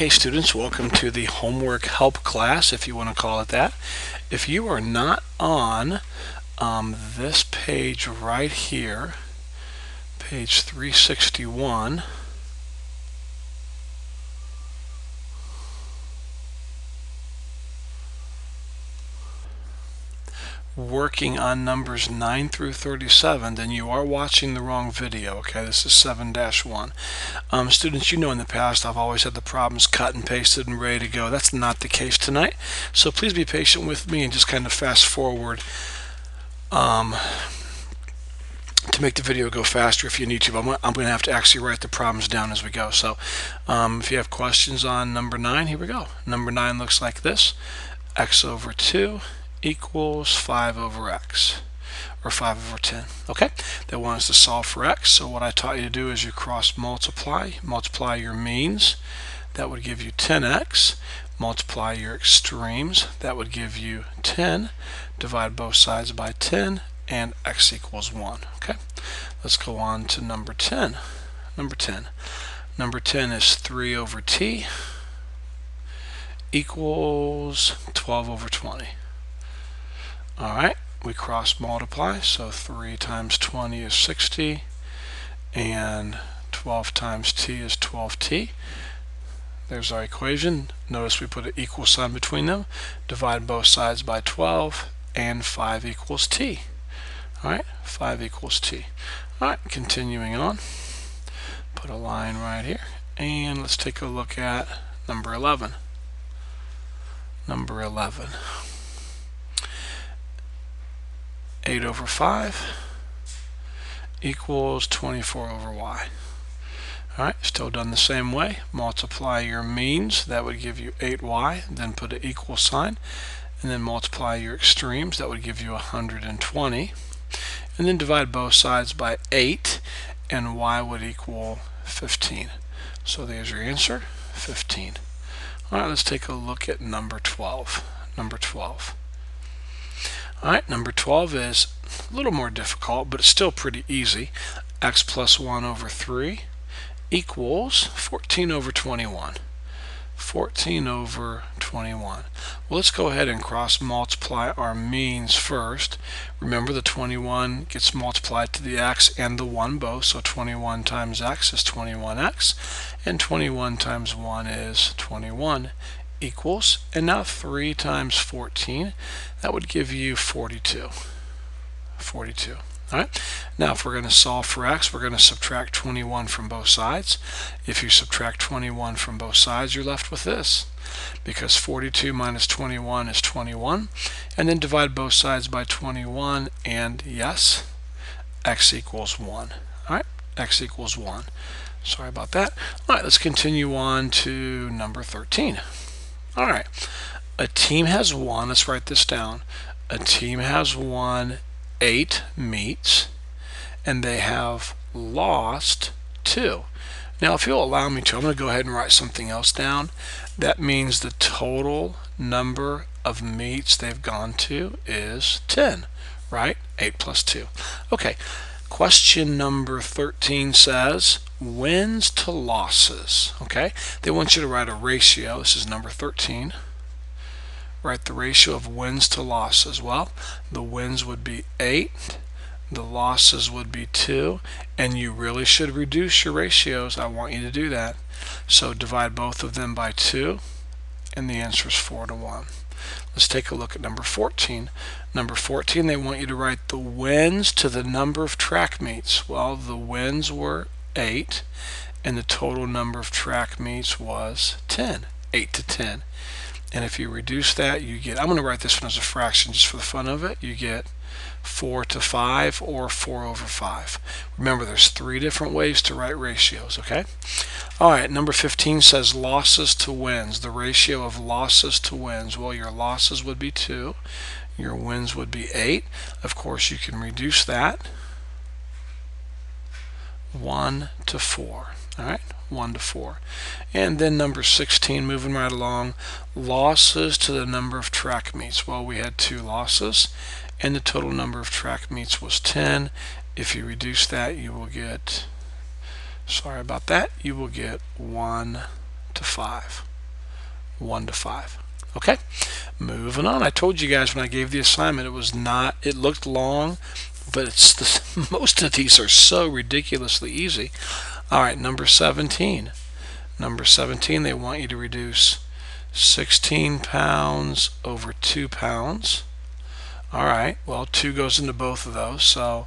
Okay, students, welcome to the homework help class, if you want to call it that. If you are not on this page right here, page 361, working on numbers 9 through 37, then you are watching the wrong video. Okay, this is 7-1. Students, you know in the past I've always had the problems cut and pasted and ready to go. That's not the case tonight, so please be patient with me and just kind of fast forward to make the video go faster if you need to. But I'm going to have to actually write the problems down as we go. So if you have questions on number 9, here we go. Number 9 looks like this: x over 2 equals 5 over x, or 5 over 10. Okay, they want us to solve for x, so what I taught you to do is you cross multiply your means, that would give you 10x, multiply your extremes, that would give you 10, divide both sides by 10, and x equals 1. Okay, let's go on to number 10. Number 10 is 3 over t equals 12 over 20. Alright, we cross multiply, so 3 times 20 is 60, and 12 times t is 12t. There's our equation. Notice we put an equal sign between them, divide both sides by 12, and 5 equals t. Alright, 5 equals t. Alright, continuing on, put a line right here, and let's take a look at number 11. Number 11. 8 over 5 equals 24 over y. Alright, still done the same way. Multiply your means, that would give you 8y, then put an equal sign, and then multiply your extremes, that would give you 120, and then divide both sides by 8, and y would equal 15. So there's your answer, 15. Alright, let's take a look at number 12. Number 12. Alright, number 12 is a little more difficult, but it's still pretty easy. X plus 1 over 3 equals 14 over 21. 14 over 21. Well, let's go ahead and cross multiply our means first. Remember, the 21 gets multiplied to the x and the 1 both, so 21 times x is 21x, and 21 times 1 is 21. Equals, and now 3 times 14, that would give you 42. 42. Alright, now if we're going to solve for x, we're going to subtract 21 from both sides. If you subtract 21 from both sides, you're left with this, because 42 minus 21 is 21, and then divide both sides by 21, and yes, x equals 1. Alright, x equals 1. Sorry about that. Alright, let's continue on to number 13. Alright, a team has won, let's write this down, a team has won 8 meets, and they have lost 2. Now if you'll allow me to, I'm going to go ahead and write something else down. That means the total number of meets they've gone to is 10, right? 8 plus 2. Okay, question number 13 says wins to losses. Okay, they want you to write a ratio. This is number 13. Write the ratio of wins to losses. Well, the wins would be 8, the losses would be 2, and you really should reduce your ratios. I want you to do that. So divide both of them by 2, and the answer is 4 to 1. Let's take a look at number 14. Number 14, they want you to write the wins to the number of track meets. Well, the wins were 8, and the total number of track meets was 10. 8 to 10. And if you reduce that, you get, I'm going to write this one as a fraction just for the fun of it, you get 4 to 5, or 4 over 5. Remember, there's 3 different ways to write ratios, okay? Alright, number 15 says losses to wins. The ratio of losses to wins. Well, your losses would be 2. Your wins would be 8. Of course, you can reduce that. 1 to 4. Alright, 1 to 4. And then number 16, moving right along, losses to the number of track meets. Well, we had 2 losses, and the total number of track meets was 10. If you reduce that, you will get, sorry about that, you will get 1 to 5. 1 to 5. Okay, moving on. I told you guys when I gave the assignment it looked long, but most of these are so ridiculously easy. All right, number 17. Number 17, they want you to reduce 16 pounds over 2 pounds. All right, well, 2 goes into both of those, so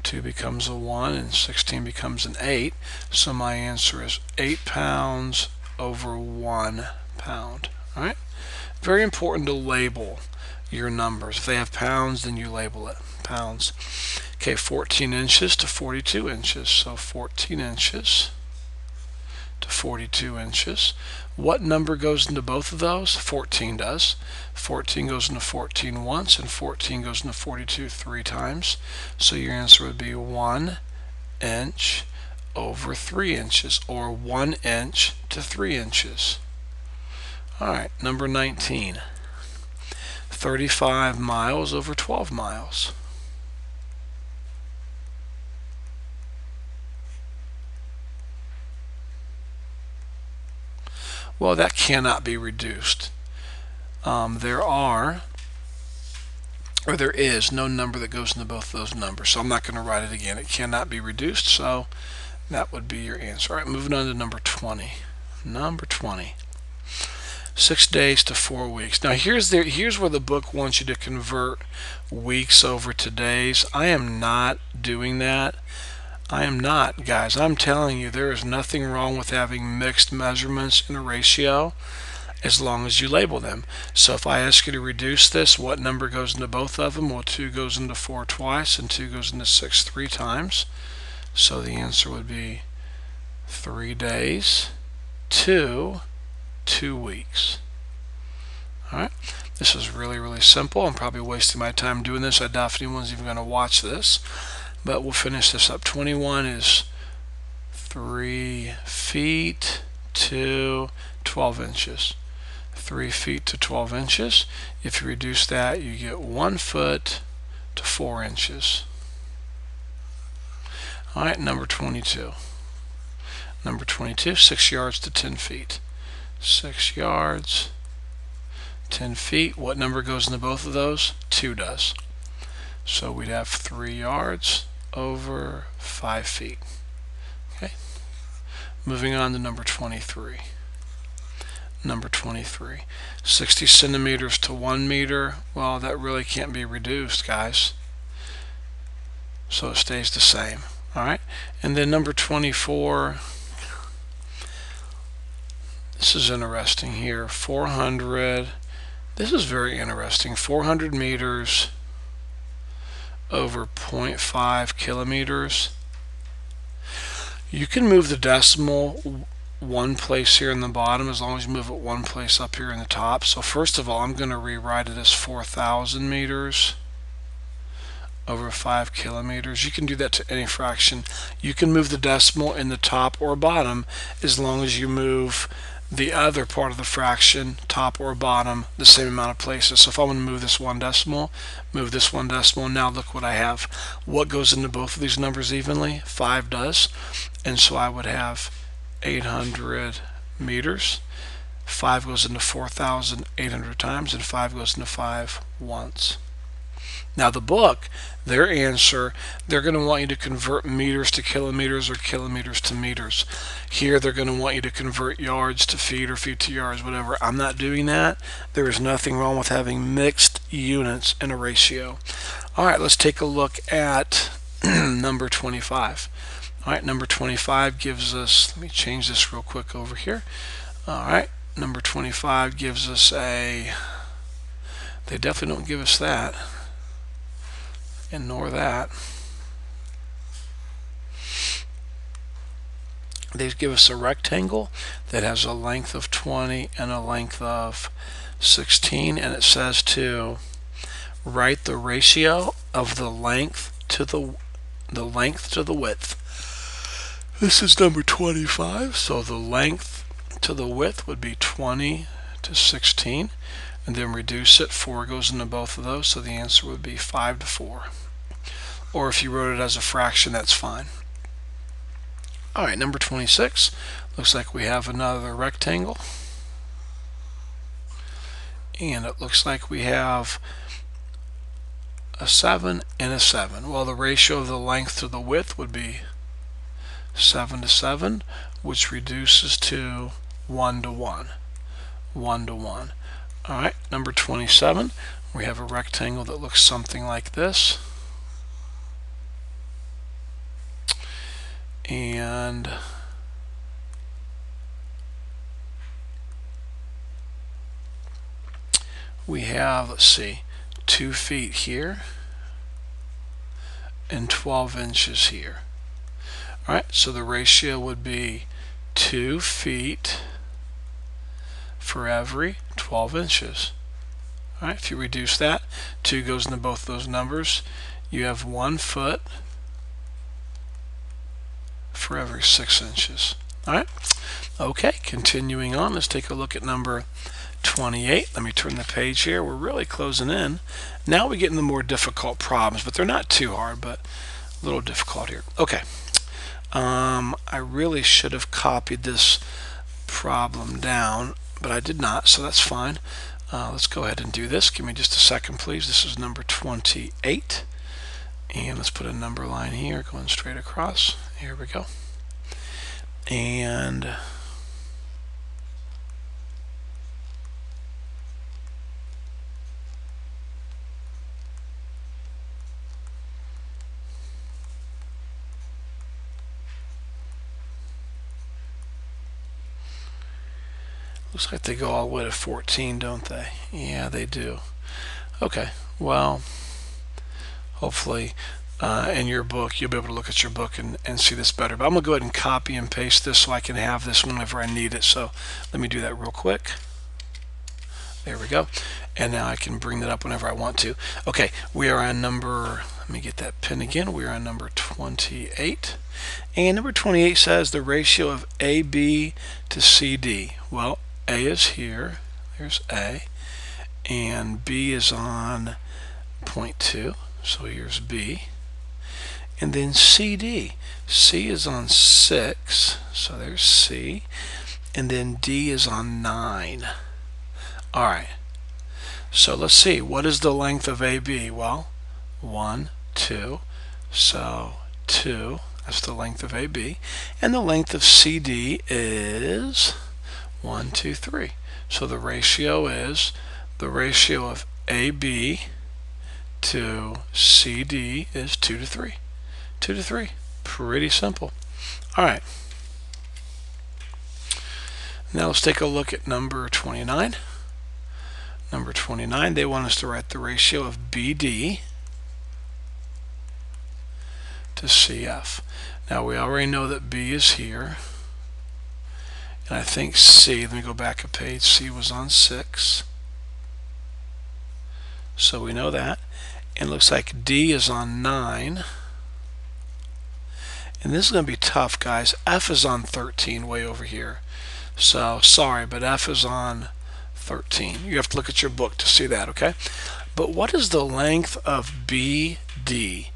2 becomes a 1 and 16 becomes an 8. So my answer is 8 pounds over 1 pound. All right, very important to label your numbers. If they have pounds, then you label it pounds. Okay, 14 inches to 42 inches. So 14 inches to 42 inches. What number goes into both of those? 14 does. 14 goes into 14 once, and 14 goes into 42 3 times. So your answer would be 1 inch over 3 inches, or 1 inch to 3 inches. All right, number 19. 35 miles over 12 miles. Well, that cannot be reduced. There is no number that goes into both of those numbers, so I'm not going to write it again. It cannot be reduced, so that would be your answer. All right, moving on to number 20. Number 20. 6 days to 4 weeks. Now here's where the book wants you to convert weeks over to days. I am not doing that. I am not, guys. I'm telling you, there is nothing wrong with having mixed measurements in a ratio as long as you label them. So if I ask you to reduce this, what number goes into both of them? Well, 2 goes into 4 twice and 2 goes into 6 3 times. So the answer would be 3 days to 2 weeks. All right. This is really, really simple. I'm probably wasting my time doing this. I doubt if anyone's even going to watch this. But we'll finish this up. 21 is 3 feet to 12 inches. 3 feet to 12 inches. If you reduce that, you get 1 foot to 4 inches. All right, number 22. Number 22, 6 yards to 10 feet. 6 yards, 10 feet. What number goes into both of those? 2 does. So we'd have 3 yards over 5 feet. Okay. Moving on to number 23. Number 23. 60 centimeters to 1 meter. Well, that really can't be reduced, guys. So it stays the same. All right. And then number 24. This is interesting here. 400. This is very interesting. 400 meters over 0.5 kilometers. You can move the decimal one place here in the bottom as long as you move it one place up here in the top. So first of all, I'm going to rewrite it as 4,000 meters over 5 kilometers. You can do that to any fraction. You can move the decimal in the top or bottom as long as you move the other part of the fraction, top or bottom, the same amount of places. So if I want to move this 1 decimal, move this 1 decimal, now look what I have. What goes into both of these numbers evenly? 5 does. And so I would have 800 meters. 5 goes into 4,800 times, and 5 goes into 5 once. Now the book, their answer, they're going to want you to convert meters to kilometers or kilometers to meters. Here they're going to want you to convert yards to feet or feet to yards, whatever. I'm not doing that. There is nothing wrong with having mixed units in a ratio. All right, let's take a look at number 25. All right, number 25 gives us, let me change this real quick over here. All right, number 25 gives us they definitely don't give us that. And nor that. They give us a rectangle that has a length of 20 and a length of 16, and it says to write the ratio of the length to the width. This is number 25, so the length to the width would be 20 to 16. And then reduce it. 4 goes into both of those, so the answer would be 5 to 4. Or if you wrote it as a fraction, that's fine. All right, number 26. Looks like we have another rectangle. and it looks like we have a 7 and a 7. Well, the ratio of the length to the width would be 7 to 7, which reduces to 1 to 1. 1 to 1. All right, number 27, we have a rectangle that looks something like this. And we have, let's see, 2 feet here and 12 inches here. All right, so the ratio would be 2 feet for every 12 inches. All right, if you reduce that, 2 goes into both those numbers. You have 1 foot for every 6 inches. All right, okay, continuing on, let's take a look at number 28. Let me turn the page here. We're really closing in. Now we get into more difficult problems, but they're not too hard, but a little difficult here. Okay. I really should have copied this problem down, but I did not, so that's fine. Let's go ahead and do this. Give me just a second, please. This is number 28. And let's put a number line here going straight across. Here we go. And looks like they go all the way to 14, don't they? Yeah, they do. Okay, well, hopefully in your book you'll be able to look at your book and see this better. But I'm going to go ahead and copy and paste this so I can have this whenever I need it. So let me do that real quick. There we go. And now I can bring that up whenever I want to. Okay, we are on number, let me get that pin again. We are on number 28. And number 28 says the ratio of AB to CD. Well, A is here. There's A. And B is on 0.2. So here's B. And then CD. C is on 6. So there's C. And then D is on 9. All right. So let's see. What is the length of AB? Well, 1, 2. So 2. That's the length of AB. And the length of CD is 1, 2, 3. So the ratio is the ratio of AB to CD is 2 to 3. 2 to 3. Pretty simple. All right. Now let's take a look at number 29. Number 29, they want us to write the ratio of BD to CF. Now we already know that B is here. And I think C, let me go back a page, C was on 6. So we know that. And it looks like D is on 9. And this is going to be tough, guys. F is on 13 way over here. So sorry, but F is on 13. You have to look at your book to see that, okay? But what is the length of BD?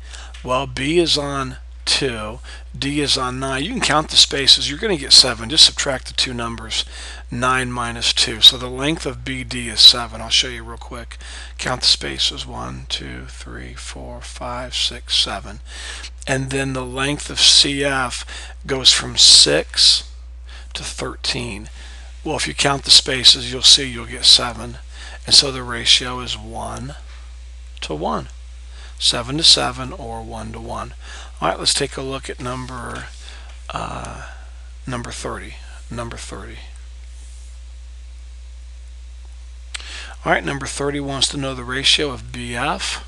Well, B is on 2, D is on 9. You can count the spaces. You're going to get 7. Just subtract the two numbers, 9 minus 2. So the length of BD is 7. I'll show you real quick. Count the spaces, 1, 2, 3, 4, 5, 6, 7. And then the length of CF goes from 6 to 13. Well, if you count the spaces, you'll see you'll get 7. And so the ratio is 1 to 1. 7 to 7 or 1 to 1. All right, let's take a look at number 30. Number 30. All right, number 30 wants to know the ratio of BF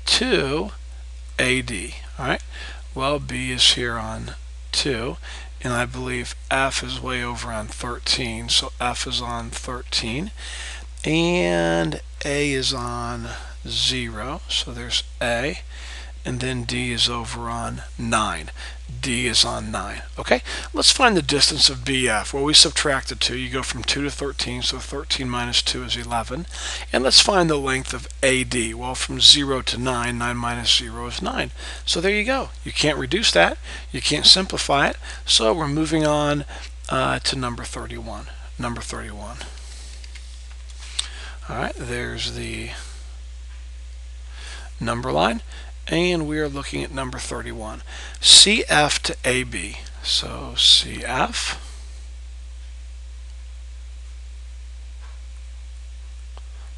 to AD. All right, well, B is here on 2. And I believe F is way over on 13, so F is on 13. And A is on 0, so there's A. And then D is over on 9. D is on 9. Okay, let's find the distance of BF. Well, we subtracted 2. You go from 2 to 13, so 13 minus 2 is 11. And let's find the length of AD. Well, from 0 to 9, 9 minus 0 is 9. So there you go. You can't reduce that. You can't simplify it. So we're moving on to number 31. Number 31. All right, there's the number line, and we are looking at number 31. CF to AB. So CF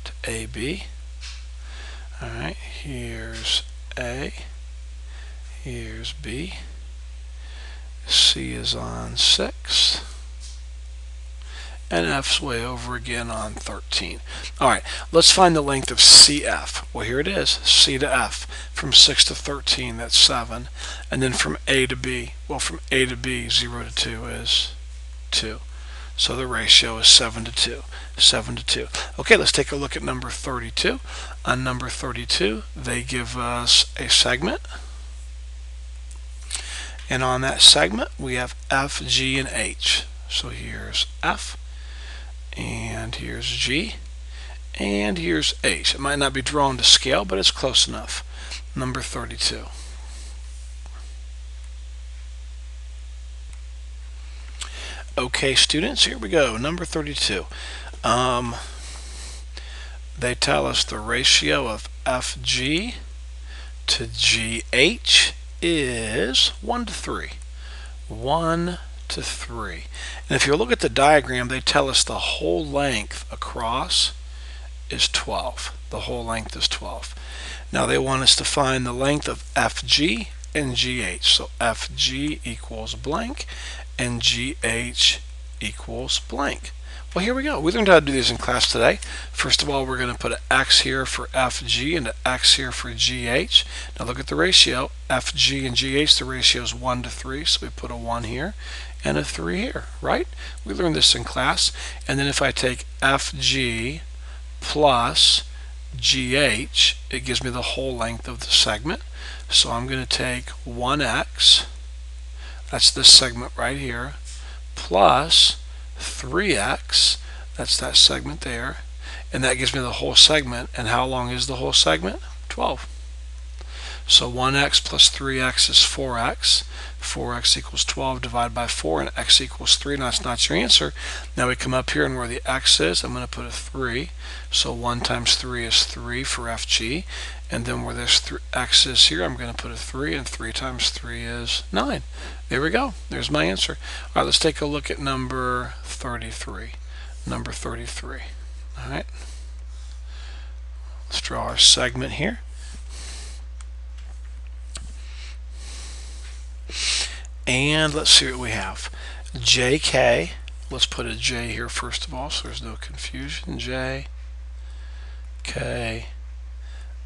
to AB. All right, here's A, here's B, C is on 6, and F's way over again on 13. All right, let's find the length of CF. Well, here it is, C to F. From 6 to 13, that's 7. And then from A to B, well, from A to B, 0 to 2 is 2. So the ratio is 7 to 2. 7 to 2. Okay, let's take a look at number 32. On number 32, they give us a segment. And on that segment, we have F, G, and H. So here's F, and here's G, and here's H. It might not be drawn to scale, but it's close enough. Number 32. Okay, students, here we go. Number 32. They tell us the ratio of FG to GH is 1 to 3. 1 to 3. And if you look at the diagram, they tell us the whole length across is 12. The whole length is 12. Now they want us to find the length of FG and GH. So FG equals blank and GH equals blank. Well, here we go. We learned how to do these in class today. First of all, we're going to put an X here for FG and an X here for GH. Now look at the ratio. FG and GH, the ratio is 1 to 3, so we put a 1 here and a 3 here, right? We learned this in class. And then if I take FG plus GH, it gives me the whole length of the segment. So I'm going to take 1x, that's this segment right here, plus 3x, that's that segment there, and that gives me the whole segment. And how long is the whole segment? 12. So 1x plus 3x is 4x. 4x equals 12 divided by 4, and x equals 3. Now that's not your answer. Now we come up here, and where the x is, I'm going to put a 3. So 1 times 3 is 3 for FG. And then where this x is here, I'm going to put a 3, and 3 times 3 is 9. There we go. There's my answer. All right, let's take a look at number 33. Number 33. All right. Let's draw our segment here. And let's see what we have. JK, let's put a J here first of all so there's no confusion. J, K,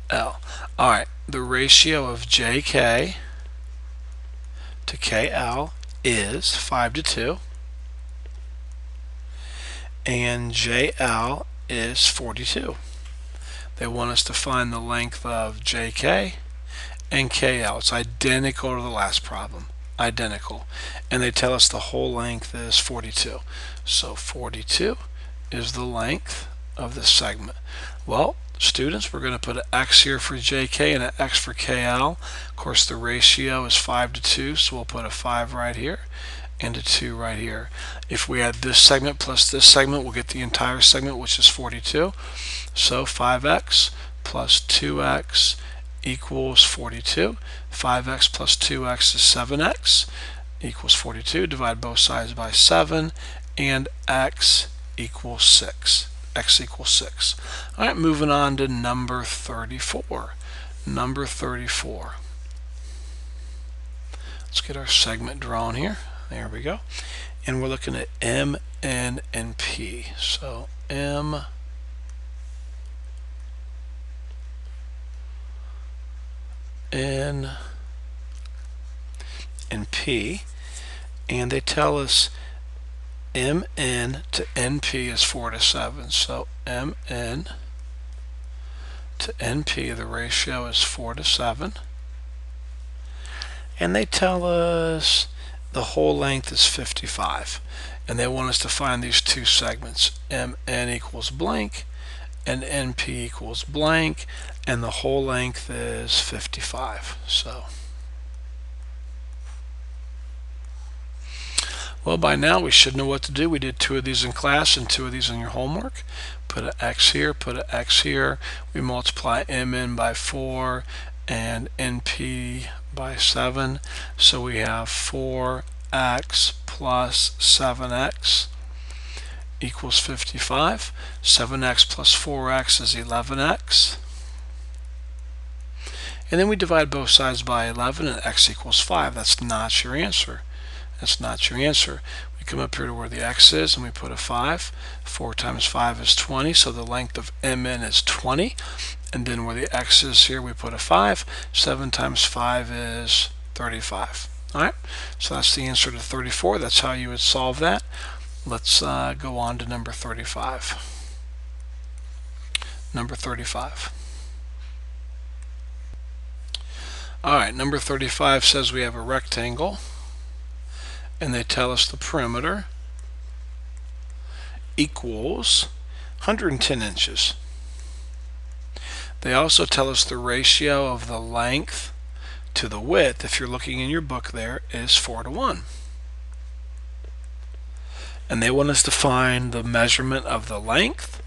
L. Alright, the ratio of JK to KL is 5 to 2. And JL is 42. They want us to find the length of JK and KL. It's identical to the last problem. Identical. And they tell us the whole length is 42. So 42 is the length of this segment. Well, students, we're going to put an X here for JK and an X for KL. Of course, the ratio is 5 to 2, so we'll put a 5 right here and a 2 right here. If we add this segment plus this segment, we'll get the entire segment, which is 42. So 5x plus 2x equals 42. 5x plus 2x is 7x equals 42. Divide both sides by 7, and x equals 6. X equals 6. All right, moving on to number 34. Number 34. Let's get our segment drawn here. There we go. And we're looking at M, N, and P. So M, N, and P, and they tell us MN to NP is 4 to 7. So MN to NP, the ratio is 4 to 7. And they tell us the whole length is 55. And they want us to find these two segments. MN equals blank and NP equals blank, and the whole length is 55. So Well, by now we should know what to do. We did 2 of these in class and 2 of these in your homework. Put an x here, put an x here. We multiply mn by 4 and np by 7. So we have 4x plus 7x equals 55. 7x plus 4x is 11x. And then we divide both sides by 11 and x equals 5. That's not your answer. That's not your answer. We come up here to where the x is and we put a 5. 4 times 5 is 20, so the length of mn is 20. And then where the x is here, we put a 5. 7 times 5 is 35. Alright, so that's the answer to 34. That's how you would solve that. Let's go on to number 35. Number 35. Alright, number 35 says we have a rectangle, and they tell us the perimeter equals 110 inches. They also tell us the ratio of the length to the width, if you're looking in your book there, is 4:1. And they want us to find the measurement of the length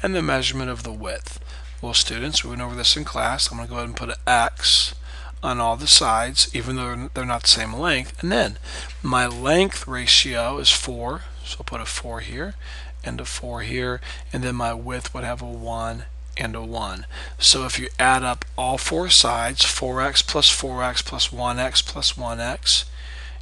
and the measurement of the width. Well, students, we went over this in class. I'm going to go ahead and put an X on all the sides, even though they're not the same length. And then my length ratio is 4, so I'll put a 4 here and a 4 here, and then my width would have a 1 and a 1. So if you add up all 4 sides, 4x plus 4x plus 1x plus 1x,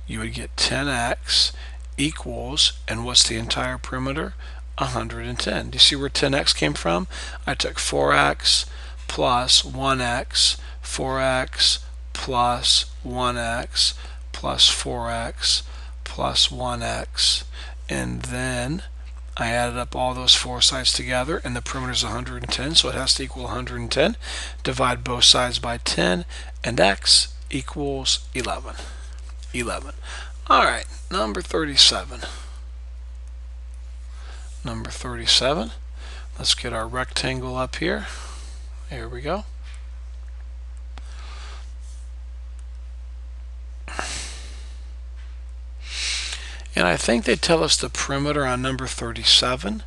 you would get 10x equals, and what's the entire perimeter? 110. Do you see where 10x came from? I took 4x plus 1x, 4x plus 1x plus 4x plus 1x, and then I added up all those 4 sides together, and the perimeter is 110, so it has to equal 110. Divide both sides by 10, and x equals 11. 11. Alright, number 37. Number 37. Let's get our rectangle up here. Here we go. And I think they tell us the perimeter on number 37.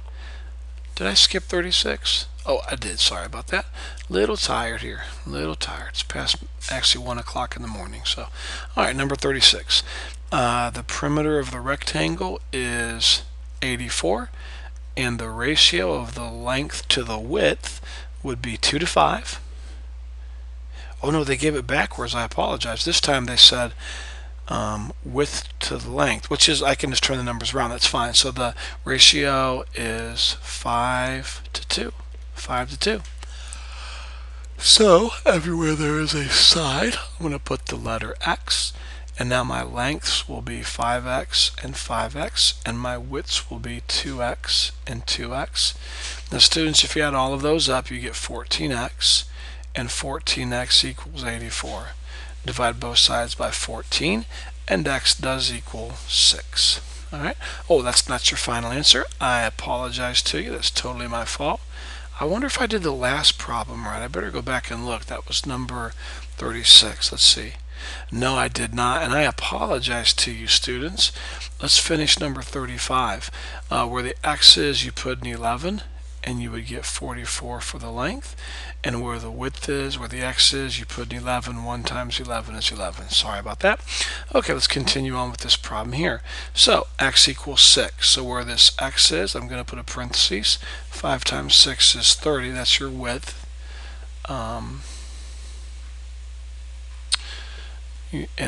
Did I skip 36? Oh, I did. Sorry about that. Little tired here. Little tired. It's past actually 1 o'clock in the morning. So, all right, number 36. The perimeter of the rectangle is 84, and the ratio of the length to the width would be 2:5. Oh no, they gave it backwards. I apologize. This time they said width to the length, which is, I can just turn the numbers around. That's fine. So the ratio is 5:2. 5:2. So everywhere there is a side, I'm going to put the letter X, and now my lengths will be 5x and 5x, and my widths will be 2x and 2x. Now students, if you add all of those up, you get 14x, and 14x equals 84. Divide both sides by 14, and x does equal 6. Alright. Oh, that's not your final answer. I apologize to you. That's totally my fault. I wonder if I did the last problem right. I better go back and look. That was number 36. Let's see. No, I did not, and I apologize to you, students. Let's finish number 35. Where the x is, you put an 11, and you would get 44 for the length. And where the width is, where the x is, you put an 11. 1 times 11 is 11. Sorry about that. Okay, let's continue on with this problem here. So, x equals 6. So where this x is, I'm going to put a parentheses. 5 times 6 is 30. That's your width. And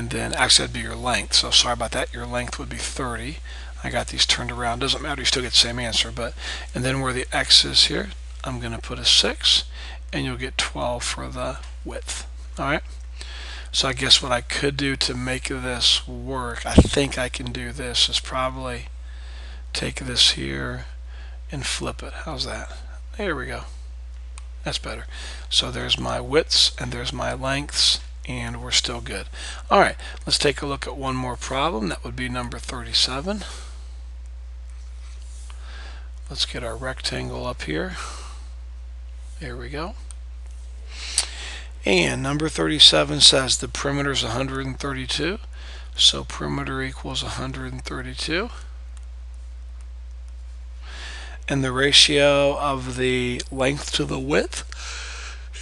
then actually that'd be your length. So sorry about that. Your length would be 30. I got these turned around. Doesn't matter. You still get the same answer. And then where the x is here, I'm going to put a 6, and you'll get 12 for the width. All right. So I guess what I could do to make this work, I think I can do this, is probably take this here and flip it. How's that? There we go. That's better. So there's my widths and there's my lengths, and we're still good. All right, let's take a look at one more problem. That would be number 37. Let's get our rectangle up here. There we go. And number 37 says the perimeter is 132. So perimeter equals 132. And the ratio of the length to the width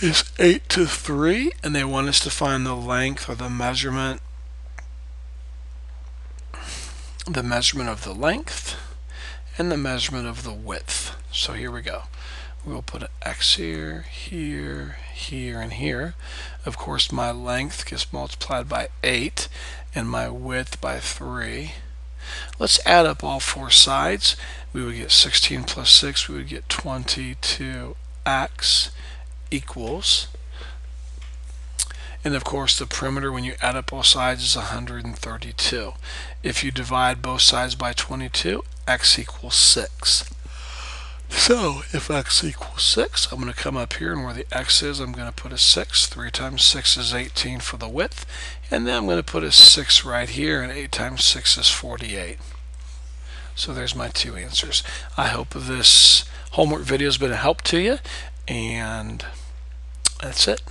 is 8:3, and they want us to find the length, or the measurement of the length and the measurement of the width. So here we go. We'll put an X here, here, here, and here. Of course, my length gets multiplied by 8 and my width by 3. Let's add up all four sides. We would get 16 plus 6, we would get 22x equals, and of course the perimeter when you add up both sides is 132. If you divide both sides by 22, x equals 6. So if x equals 6, I'm going to come up here, and where the x is, I'm going to put a 6. 3 times 6 is 18 for the width, and then I'm going to put a 6 right here, and 8 times 6 is 48. So there's my two answers. I hope this homework video has been a help to you, and that's it.